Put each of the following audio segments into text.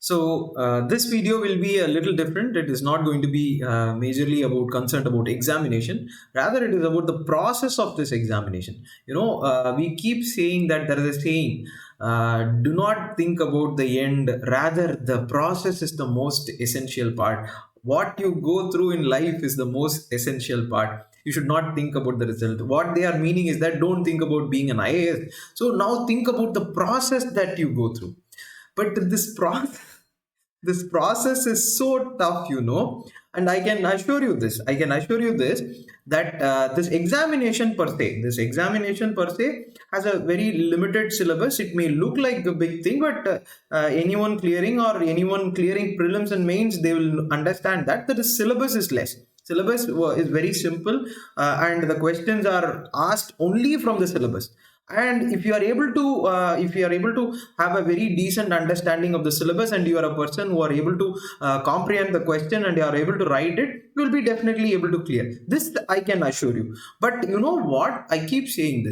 So this video will be a little different. It is not going to be majorly about concerned about examination. Rather, it is about the process of this examination. We keep saying that there is a saying, do not think about the end. Rather, the process is the most essential part. What you go through in life is the most essential part. You should not think about the result. What they are meaning is that don't think about being an IAS. So now think about the process that you go through. But this process is so tough, and I can assure you this that this examination per se has a very limited syllabus. It may look like a big thing, but anyone clearing prelims and mains, they will understand that the syllabus is less. Syllabus is very simple, and the questions are asked only from the syllabus. And if you are able to have a very decent understanding of the syllabus, and you are a person who are able to comprehend the question, and you are able to write it, you will be definitely able to clear this. I can assure you. But you know what, I keep saying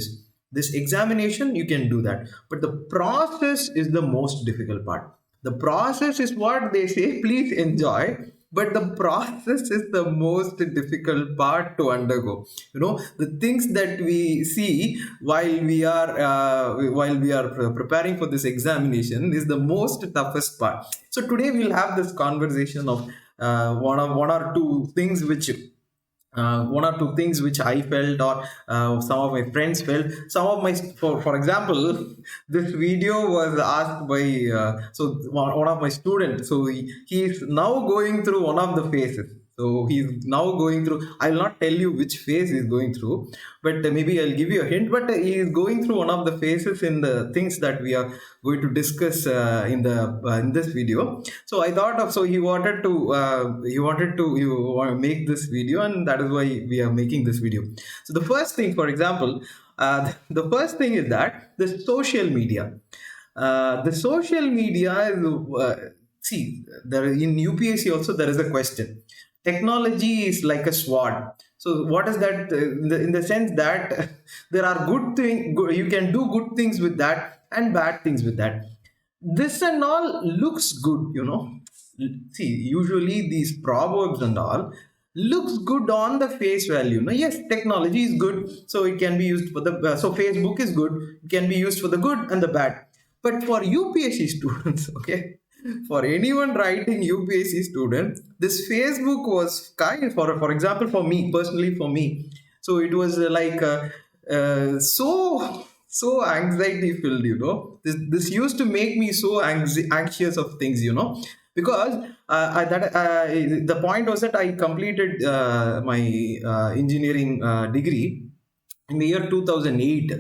this examination, you can do that, but the process is the most difficult part. The process is what they say, please enjoy, but the process is the most difficult part to undergo. The things that we see while we are preparing for this examination is the most toughest part. So today we'll have this conversation of one or two things which I felt, or some of my friends felt. For example, this video was asked by one of my students. So he is now going through one of the phases. So he's now going through. I will not tell you which phase he's going through, but maybe I'll give you a hint. But he is going through one of the phases in the things that we are going to discuss in this video. So I thought of, so he wanted to make this video, and that is why we are making this video. So the first thing, for example, the first thing is that the social media is see, there in UPSC also there is a question. Technology is like a sword. So what is that? In the sense that there are you can do good things with that and bad things with that. This and all looks good. See, usually these proverbs and all looks good on the face value. No, yes, technology is good, so it can be used for so Facebook is good, it can be used for the good and the bad. But for UPSC students, okay, for anyone writing UPSC student, this Facebook was kind, for example, for me personally, so it was so anxiety filled. This used to make me so anxious of things, because the point was that I completed my engineering degree in the year 2008.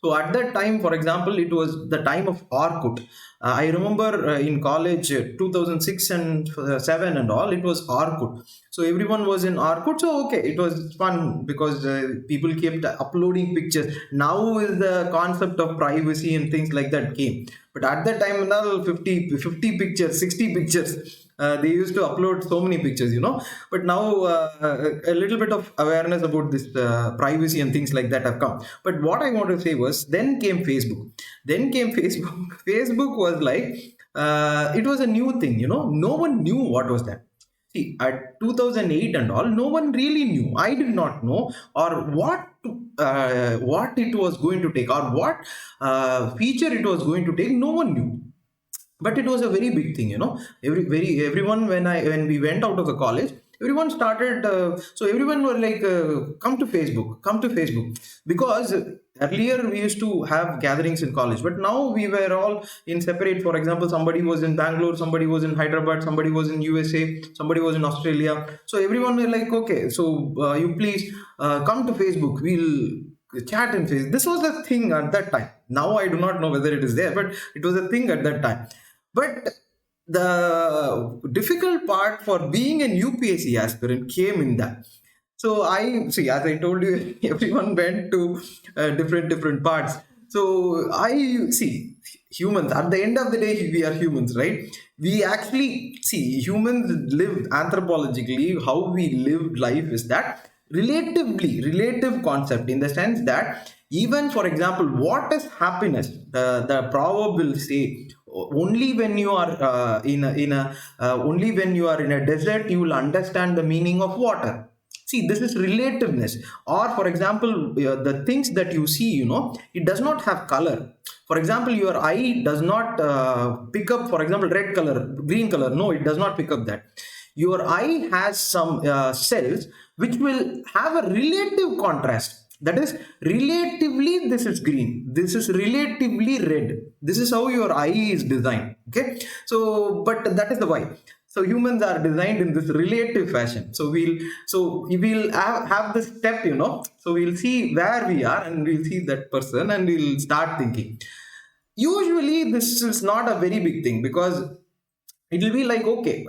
So at that time, for example, it was the time of Orkut. I remember in college, 2006 and 7 and all, it was Orkut. So everyone was in Orkut. So okay, it was fun because people kept uploading pictures. Now is the concept of privacy and things like that came. But at that time, another 50 pictures, 60 pictures. They used to upload so many pictures. But now a little bit of awareness about this privacy and things like that have come. But what I want to say was, then came Facebook. Facebook was like, it was a new thing. No one knew what was that. See, at 2008 and all, no one really knew. I did not know, or what it was going to take, or what feature it was going to take. No one knew. But it was a very big thing. Everyone, when we went out of the college, everyone started. So everyone were like, come to Facebook, because earlier we used to have gatherings in college, but now we were all in separate. For example, somebody was in Bangalore, somebody was in Hyderabad, somebody was in USA, somebody was in Australia. So everyone were like, okay, so you please come to Facebook. We'll chat in Facebook. This was the thing at that time. Now I do not know whether it is there, but it was a thing at that time. But the difficult part for being an UPSC aspirant came in that. So I see, as I told you, everyone went to different parts. So I see humans, at the end of the day, we are humans, right? We actually see humans live anthropologically. How we live life is that relative concept, in the sense that, even for example, what is happiness? The proverb will say, only when you are only when you are in a desert, you will understand the meaning of water. See, this is relativeness. Or for example, the things that you see, it does not have color. For example, your eye does not pick up, for example, red color, green color. No, it does not pick up that. Your eye has some cells which will have a relative contrast. That is, relatively this is green, this is relatively red. This is how your eye is designed. Okay, so but that is the why. So humans are designed in this relative fashion. So we'll have this step, so we'll see where we are, and we'll see that person, and we'll start thinking. Usually this is not a very big thing, because it will be like, okay,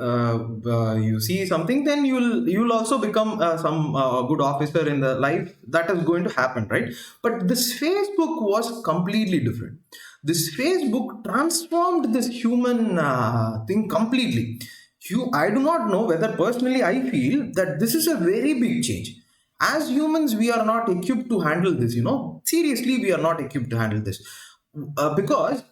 you see something, then you'll also become some good officer in the life. That is going to happen, right? But this Facebook was completely different. This Facebook transformed this human thing completely. I do not know whether, personally, I feel that this is a very big change. As humans, we are not equipped to handle this. Seriously, we are not equipped to handle this. Because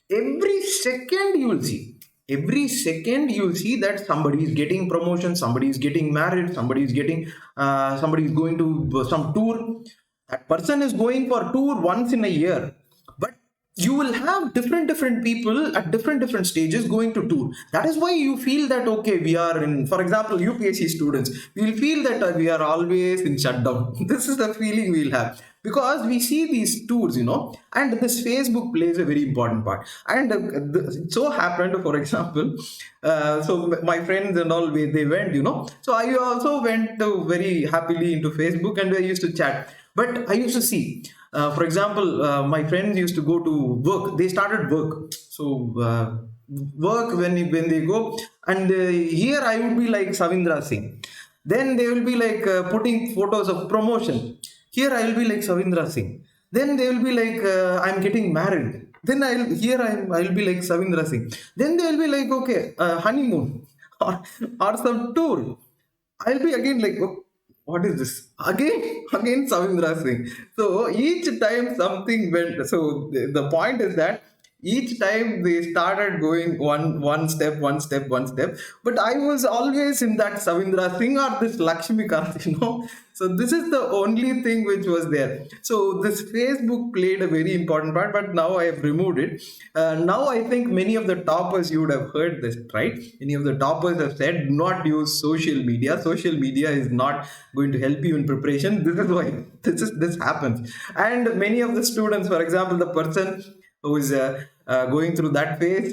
every second you will see every second you'll see that somebody is getting promotion, somebody is getting married, somebody is going to some tour. That person is going for tour once in a year. But you will have different people at different stages going to tour. That is why you feel that, okay, we are in, for example, UPSC students, we will feel that we are always in shutdown. This is the feeling we'll have, because we see these tours, and this Facebook plays a very important part. And it so happened, for example, so my friends and all, they went, so I also went very happily into Facebook, and I used to chat. But I used to see, for example, my friends used to go to work. They started work. So work, when they go, and here I would be like Savindra Singh. Then they will be like putting photos of promotion. Here I will be like Savindra Singh. Then they will be like, I'm getting married. Then I'll be like Savindra Singh. Then they will be like, okay, honeymoon, or some tour. I'll be again like, oh, what is this? Again, Savindra Singh. So each time something went. So the point is that each time they started going one step. But I was always in that Savindra Singh or this Lakshmi Kant, So this is the only thing which was there. So this Facebook played a very important part, but now I have removed it. Now I think many of the toppers, you would have heard this, right? Many of the toppers have said, do not use social media. Social media is not going to help you in preparation. This is why this happens. And many of the students, for example, the person who is going through that phase.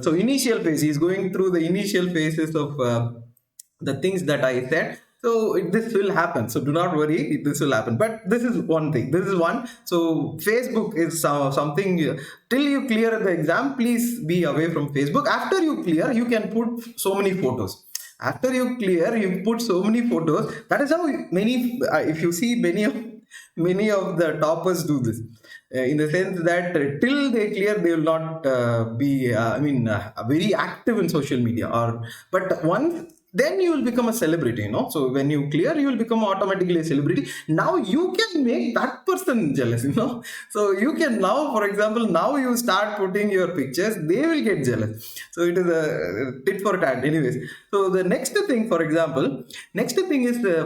So initial phase, he's going through the initial phases of the things that I said. So this will happen. So do not worry, this will happen. But this is one thing. This is one. So Facebook is something. Till you clear the exam, please be away from Facebook. After you clear, you can put so many photos. After you clear, you put so many photos. That is how many. If you see many of the toppers do this. In the sense that till they clear, they will not be very active in social media. But once, then you will become a celebrity. So when you clear, you will become automatically a celebrity. Now you can make that person jealous. So you can now, for example, now you start putting your pictures, they will get jealous. So it is a tit for tat. Anyways, so the next thing, for example, is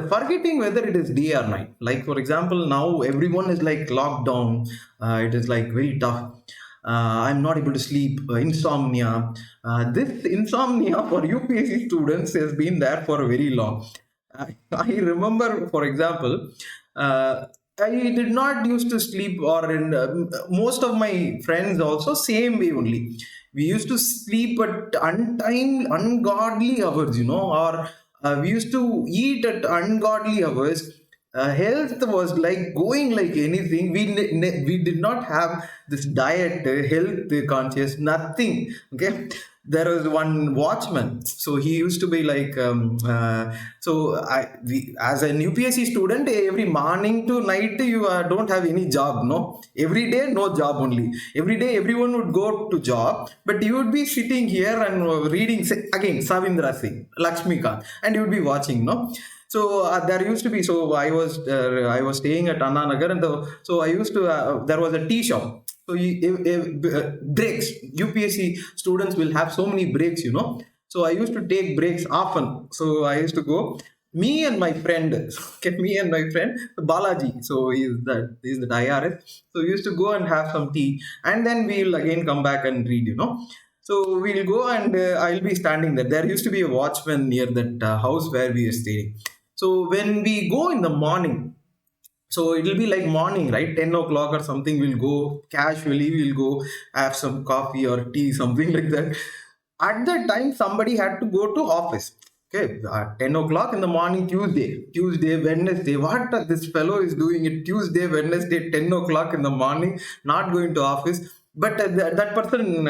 forgetting whether it is day or night. Like, for example, now everyone is like locked down. It is like very tough. I'm not able to sleep, insomnia. This insomnia for UPSC students has been there for very long. I remember, for example, I did not used to sleep, or in most of my friends also same way only. We used to sleep at ungodly hours, or we used to eat at ungodly hours. Health was like going like anything. We did not have this diet, health conscious, nothing. Okay, there was one watchman. So he used to be like, as an UPSC student, every morning to night you don't have any job, no. Every day, no job only. Every day, everyone would go to job, but you would be sitting here and reading again Savindra Singh, Lakshmikant, and you would be watching, no. So there used to be. So I was staying at Anna Nagar, and so I used to. There was a tea shop. So breaks. UPSC students will have so many breaks, you know. So I used to take breaks often. So I used to go. Me and my friend, okay, me and my friend Balaji. So he's the IRS. So we used to go and have some tea, and then we'll again come back and read, you know. So we'll go and I'll be standing there. There used to be a watchman near that house where we are staying. So when we go in the morning, so it'll be like morning, right? 10 o'clock or something, we'll go casually, we'll go have some coffee or tea, something like that. At that time, somebody had to go to office. Okay, at 10 o'clock in the morning, Tuesday, Wednesday. What this fellow is doing it Tuesday, Wednesday, 10 o'clock in the morning, not going to office. But that person,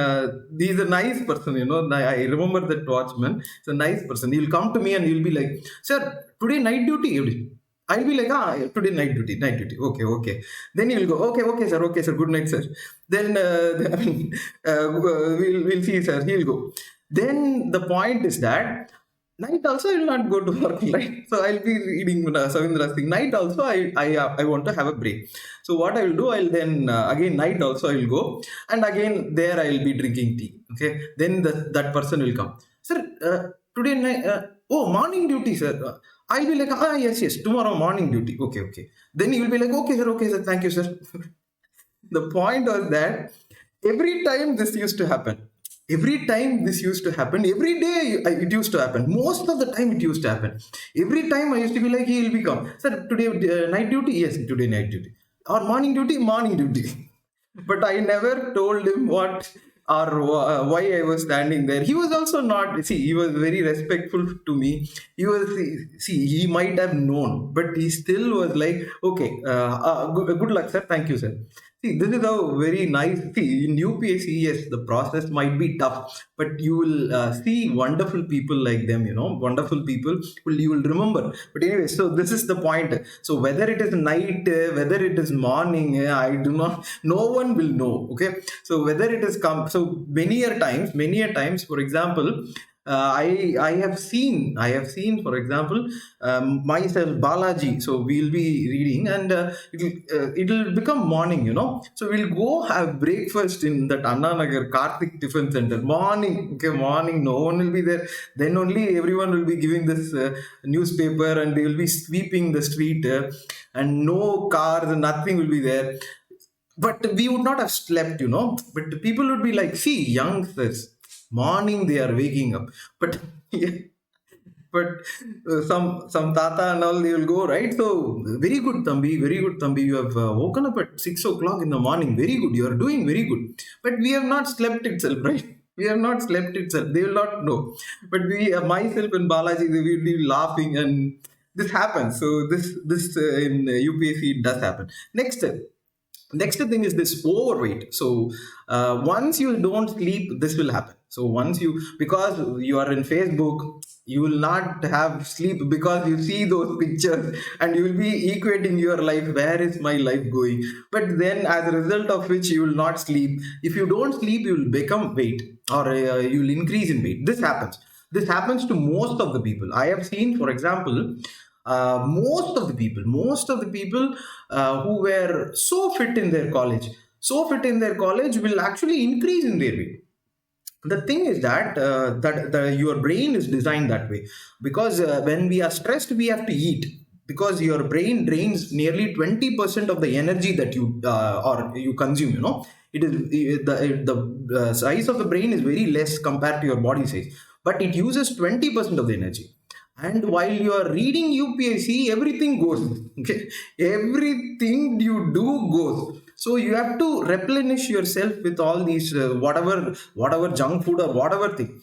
he's a nice person, you know. I remember that watchman. It's a nice person. He'll come to me and he'll be like, "Sir, today night duty." I'll be like, today night duty. Okay, okay. Then he'll go, okay, sir, good night, sir. Then we'll see, sir. He'll go. Then the point is that night also I will not go to work, right? So I'll be reading Savindra's thing. Night also I want to have a break. So what I will do, I'll then again night also I will go, and again there I will be drinking tea. Okay. Then that person will come, sir. Today night. Oh, morning duty, sir. I'll be like, yes, tomorrow morning duty. Okay, okay. Then he will be like, okay, sir, thank you, sir. The point was that every time this used to happen, every time this used to happen, every day it used to happen. Most of the time it used to happen. Every time I used to be like, he will become, sir, today night duty? Yes, today night duty. Or morning duty? Morning duty. But I never told him what or why I was standing there. He was also not, see, he was very respectful to me. He was, see, he might have known, but he still was like, okay, good luck, sir. Thank you, sir. See, this is a very nice. See, in UPSC, yes, the process might be tough, but you will see wonderful people like them. You know, wonderful people will you will remember. But anyway, so this is the point. So whether it is night, whether it is morning, I do not. No one will know. Okay, so whether it is come. So many a times. For example, I have seen, for example, myself Balaji. So we'll be reading, and it'll become morning, you know. So we'll go have breakfast in that Anna Nagar Karthik Tiffin Center. Morning, okay, morning. No one will be there. Then only everyone will be giving this newspaper, and they will be sweeping the street, and no cars, nothing will be there. But we would not have slept, you know. But people would be like, see, youngsters, morning they are waking up. But but some tata and all, they will go, right. So very good, Thambi, very good, Thambi. You have woken up at 6 o'clock in the morning. Very good. You are doing very good. But we have not slept itself, right? We have not slept itself. They will not know. But we, myself and Balaji, they will be laughing, and this happens. So this in UPSC it does happen. Next thing is this overweight. So once you don't sleep, this will happen. So once you, because you are in Facebook, you will not have sleep because you see those pictures, and you will be equating your life, where is my life going. But then as a result of which you will not sleep. If you don't sleep, you will become weight, or you will increase in weight. This happens to most of the people. I have seen, for example, most of the people who were so fit in their college will actually increase in their weight. The thing is that your brain is designed that way, because when we are stressed, we have to eat, because your brain drains nearly 20% of the energy that you consume, you know. It is the size of the brain is very less compared to your body size, but it uses 20% of the energy. And while you are reading UPSC, everything goes. Okay, everything you do goes. So you have to replenish yourself with all these whatever junk food or whatever thing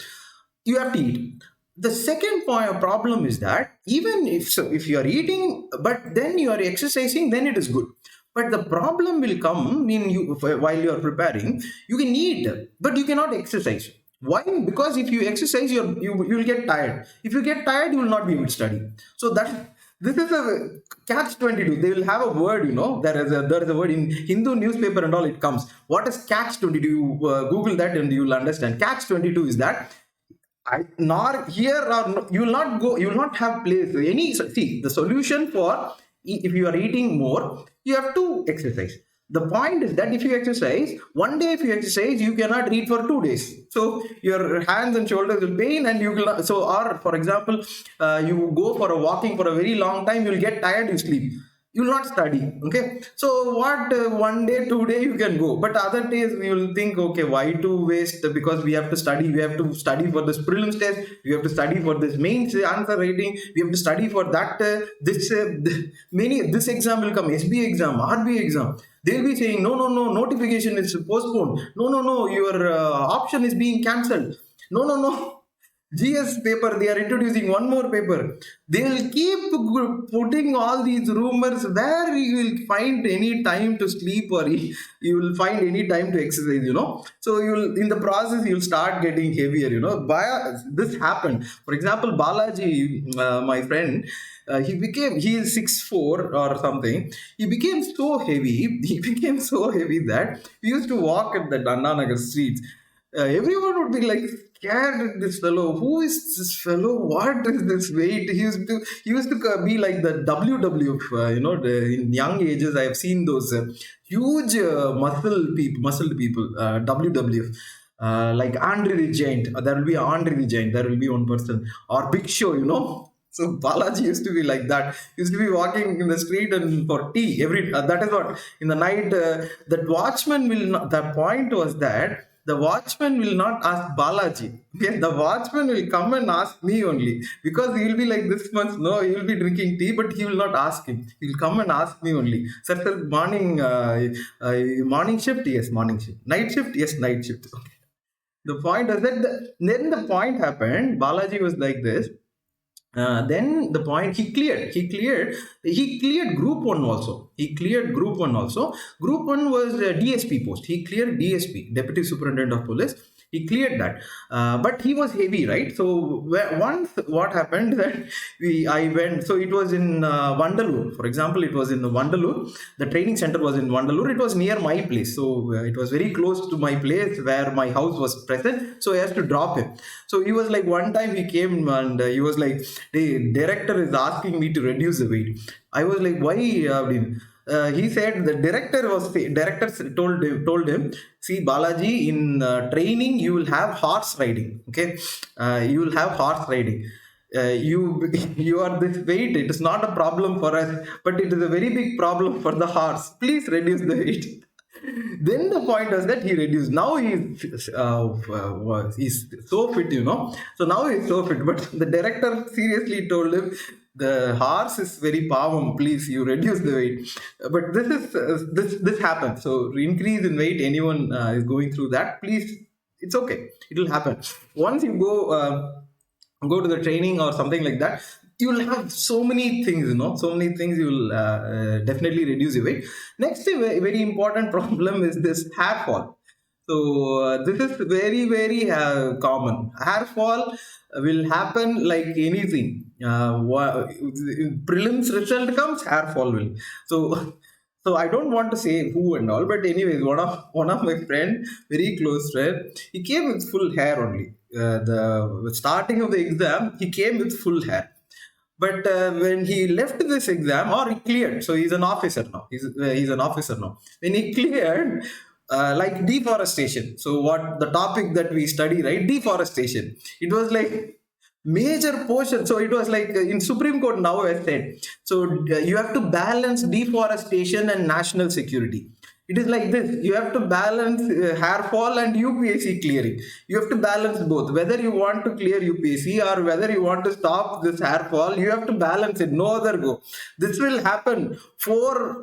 you have to eat. The second point problem is that even if you are eating, but then you are exercising, then it is good. But the problem will come in you while you are preparing. You can eat, but you cannot exercise. Why? Because if you exercise, you will get tired. If you get tired, you will not be able to study. So that this is a catch 22. They will have a word, there is a word in Hindu newspaper and all. It comes. What is catch 22? You Google that and you will understand. Catch 22 is that nor here or you will not go. You will not have place any. See, the solution for if you are eating more, you have to exercise. The point is that if you exercise one day, if you exercise, you cannot eat for 2 days. So your hands and shoulders will pain, and you will not, so, or for example, you go for a walking for a very long time, you will get tired, you sleep, you will not study. Okay, so what, 1 day 2 day you can go, but other days we will think, okay, why to waste, because we have to study for this prelims test, we have to study for this mains answer writing, we have to study for that, many, this exam will come, SB exam, RB exam, they'll be saying, no, no, no, notification is postponed, no, no, no, your option is being cancelled, no, no, no, GS paper, they are introducing one more paper. They will keep putting all these rumors where you will find any time to sleep, or you will find any time to exercise. So you will, in the process, you'll start getting heavier. This happened. For example, Balaji, my friend, he is 6'4" or something. He became so heavy. He became so heavy that we used to walk at the Dandanagar streets. Everyone would be like scared at this fellow. Who is this fellow? What is this weight? He used to be like the WWF. In young ages, I have seen those huge muscled people, WWF. Like Andre the Giant. There will be Andre the Giant. There will be one person, or Big Show. So Balaji used to be like that. He used to be walking in the street and for tea that is what, in the night. That watchman will not. The point was that the watchman will not ask Balaji. Okay? The watchman will come and ask me only, because he will be like this much. No, he will be drinking tea, but he will not ask him. He will come and ask me only. Sir, morning shift, yes, morning shift. Night shift, yes, night shift. Okay. The point is that then the point happened. Balaji was like this. Then the point, he cleared group 1 also. Group 1 was DSP post. He cleared DSP, Deputy Superintendent of Police. He cleared that, but he was heavy, right? So once what happened that I went. So it was in Vandalur, for example. It was in Vandalur. The training center was in Vandalur. It was near my place, so it was very close to my place where my house was present. So I had to drop him. So he was like, one time he came and he was like, "Hey, director is asking me to reduce the weight." I was like, "Why?" He said the director told him, "See, Balaji, in training you will have horse riding. Okay, you will have horse riding. You are this weight. It is not a problem for us, but it is a very big problem for the horse. Please reduce the weight." Then the point was that he reduced. Now he's so fit. So now he's so fit. But the director seriously told him, "The horse is very powerful. Please, you reduce the weight." But this happens. So increase in weight. Anyone is going through that, please. It's okay. It will happen. Once you go to the training or something like that, you will have so many things. So many things, you will definitely reduce your weight. Next, a very important problem is this hair fall. So this is very, very common. Hair fall will happen like anything. Prelims result comes, hair fall will. So I don't want to say who and all, but anyways, one of my friend, very close friend, he came with full hair only. The starting of the exam, he came with full hair. But when he left this exam, or he cleared, so he's an officer now. He's an officer now. When he cleared, like deforestation. So what the topic that we study, right? Deforestation. It was like major portion. So it was like in Supreme Court now has said. So you have to balance deforestation and national security. It is like this. You have to balance hair fall and UPSC clearing. You have to balance both. Whether you want to clear UPSC or whether you want to stop this hair fall, you have to balance it. No other go. This will happen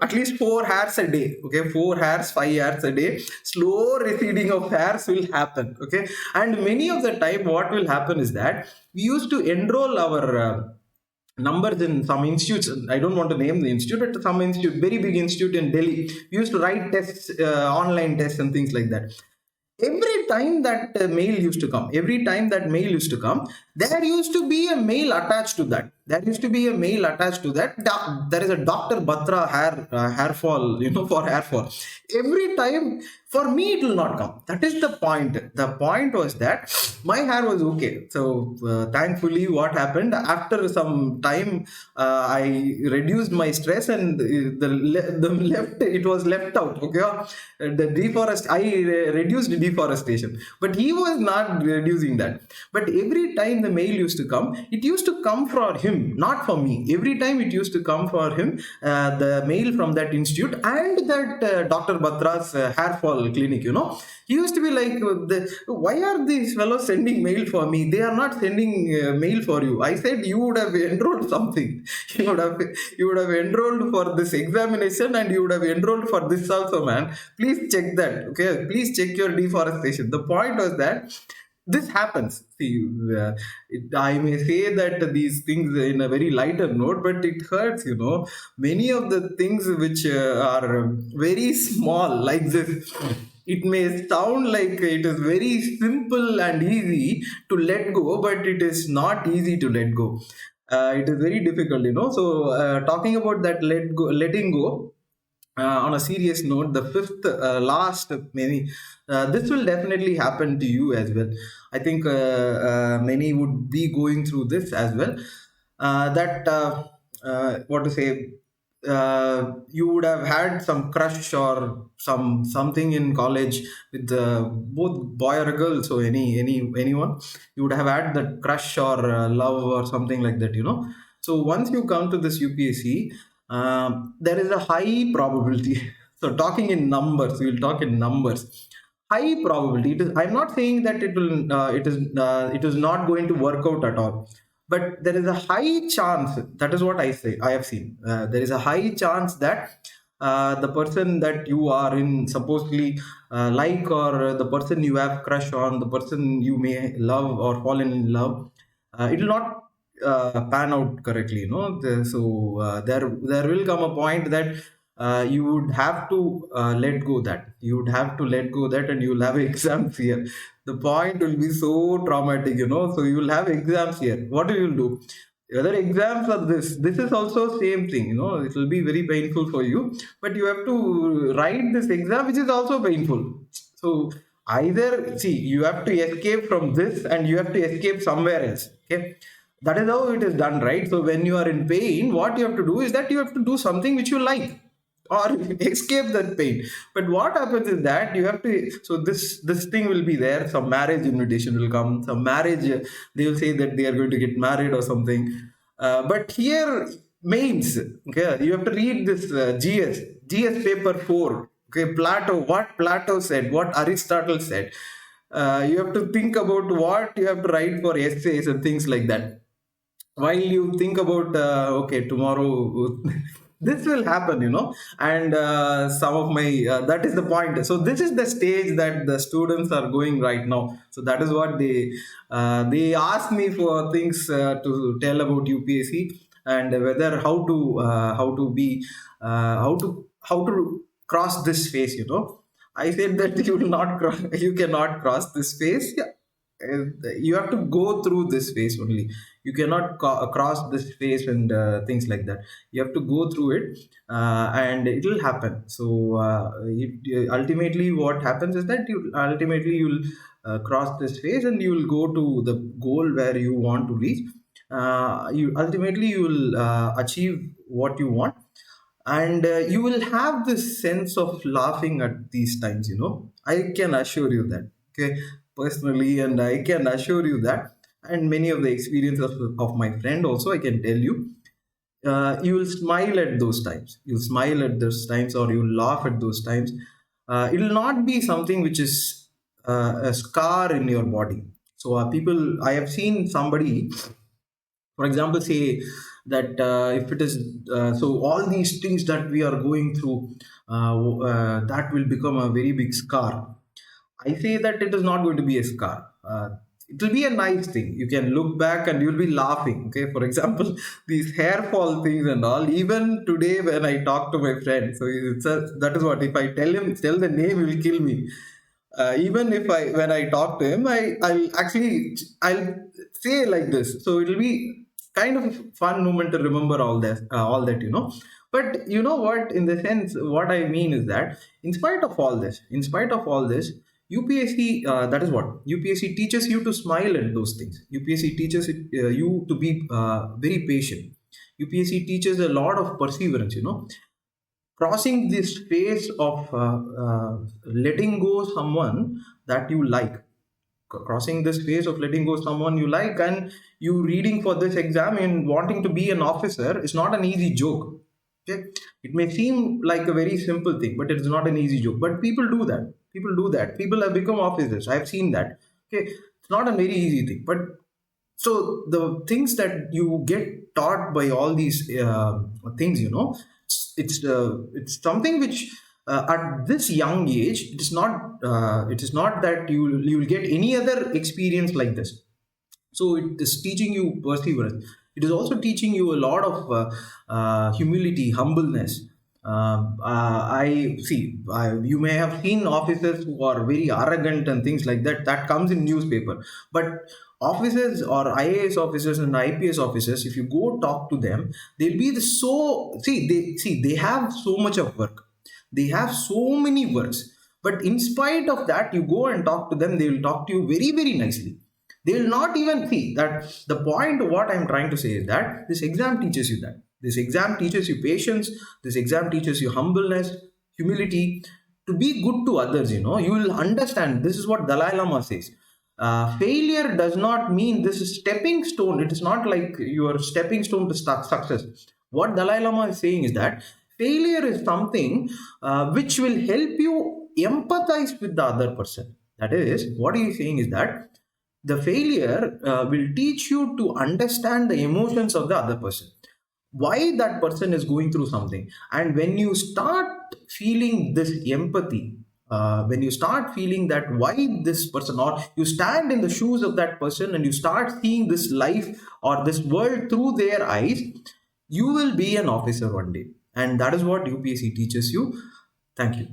at least 4 hairs a day. Okay, 4 hairs, 5 hairs a day. Slow receding of hairs will happen. Okay, and many of the time, what will happen is that we used to enroll our numbers in some institutes. I don't want to name the institute, but some institute, very big institute in Delhi. We used to write tests, online tests and things like that. every time that mail used to come, there used to be a mail attached to that. There is a Dr. Batra hair fall, for hair fall. Every time, for me, it will not come. That is the point. The point was that my hair was okay. So thankfully, what happened after some time, I reduced my stress, and the left it was left out. Okay, the reduced deforestation, but he was not reducing that. But every time the mail used to come, it used to come for him, not for me. Every time it used to come for him, the mail from that institute and that Dr. Batra's hair fall clinic. He used to be like, why are these fellows sending mail for me? They are not sending mail for you. I said you would have enrolled something. You would have enrolled for this examination, and you would have enrolled for this also, man. Please check that. Okay, please check your deforestation. The point was that this happens. See, I may say that these things in a very lighter note, but it hurts. Many of the things which are very small, like this. It may sound like it is very simple and easy to let go, but it is not easy to let go. It is very difficult. So, talking about that letting go, on a serious note, the fifth, last, maybe this will definitely happen to you as well. I think many would be going through this as well. That what to say? You would have had some crush or something in college with both boy or a girl. So anyone, you would have had that crush or love or something like that. So once you come to this UPSC, there is a high probability. So talking in numbers, we'll talk in numbers. High probability. I'm not saying that it is not going to work out at all, but there is a high chance. That is what I say. I have seen. There is a high chance that the person that you are in supposedly like, or the person you have crush on, the person you may love or fallen in love, it will not pan out correctly. So there will come a point that you would have to let go that. You would have to let go that, and you will have exams here. The point will be so traumatic. So you will have exams here. What will you do? Whether exams or this is also same thing. It will be very painful for you, but you have to write this exam, which is also painful. So either, see, you have to escape from this, and you have to escape somewhere else. Okay, that is how it is done, right? So when you are in pain, what you have to do is that you have to do something which you like, or escape that pain. But what happens is that you have to, so this thing will be there. Some marriage invitation will come, some marriage, they will say that they are going to get married or something. But here, mains, okay, you have to read this gs paper 4. Okay, Plato, what Plato said, what Aristotle said. You have to think about what you have to write for essays and things like that, while you think about okay, tomorrow this will happen. And some of my that is the point. So this is the stage that the students are going right now. So that is what they ask me for things to tell about UPSC, and whether how to be how to cross this phase. I said that you will not cross, you cannot cross this phase. Yeah, you have to go through this phase only. You cannot cross this phase and things like that. You have to go through it, and it will happen. So ultimately what happens is that you'll cross this phase, and you will go to the goal where you want to reach. You will achieve what you want, and you will have this sense of laughing at these times. I can assure you that. Okay, personally, and I can assure you that, and many of the experiences of my friend also, I can tell you, you will smile at those times. You'll smile at those times, or you'll laugh at those times. It will not be something which is a scar in your body. So people, I have seen somebody, for example, say that if it is so all these things that we are going through, that will become a very big scar. I say that it is not going to be a scar. It will be a nice thing. You can look back and you'll be laughing. Okay, for example, these hair fall things and all. Even today, when I talk to my friend, so that is what, if I tell the name, he will kill me. Even if I when I talk to him, I'll say like this. So it'll be kind of a fun moment to remember all that, But you know what? In the sense, what I mean is that in spite of all this, UPSC, that is what UPSC teaches you to smile at those things. UPSC teaches you to be very patient. UPSC teaches a lot of perseverance. Crossing this phase of letting go someone that you like, crossing this phase of letting go someone you like, and you reading for this exam and wanting to be an officer is not an easy joke. Okay, it may seem like a very simple thing, but it is not an easy joke. But people have become officers. I've seen that. Okay, it's not a very easy thing. But so the things that you get taught by all these things, it's something which at this young age, it is not that you will get any other experience like this. So it is teaching you perseverance. It is also teaching you a lot of humility, humbleness. I see. You may have seen officers who are very arrogant and things like that. That comes in newspaper. But officers or IAS officers and IPS officers, if you go talk to them, they'll be the so see they have so much of work. They have so many works. But in spite of that, you go and talk to them. They will talk to you very very nicely. They will not even see that. The point of what I'm trying to say is that this exam teaches you that. This exam teaches you patience. This exam teaches you humbleness, humility, to be good to others. You will understand. This is what Dalai Lama says. Failure does not mean this is stepping stone. It is not like your stepping stone to start success. What Dalai Lama is saying is that failure is something which will help you empathize with the other person. That is, what he is saying is that the failure will teach you to understand the emotions of the other person, why that person is going through something. And when you start feeling this empathy, when you start feeling that why this person, or you stand in the shoes of that person and you start seeing this life or this world through their eyes, you will be an officer one day. And that is what UPSC teaches you. Thank you.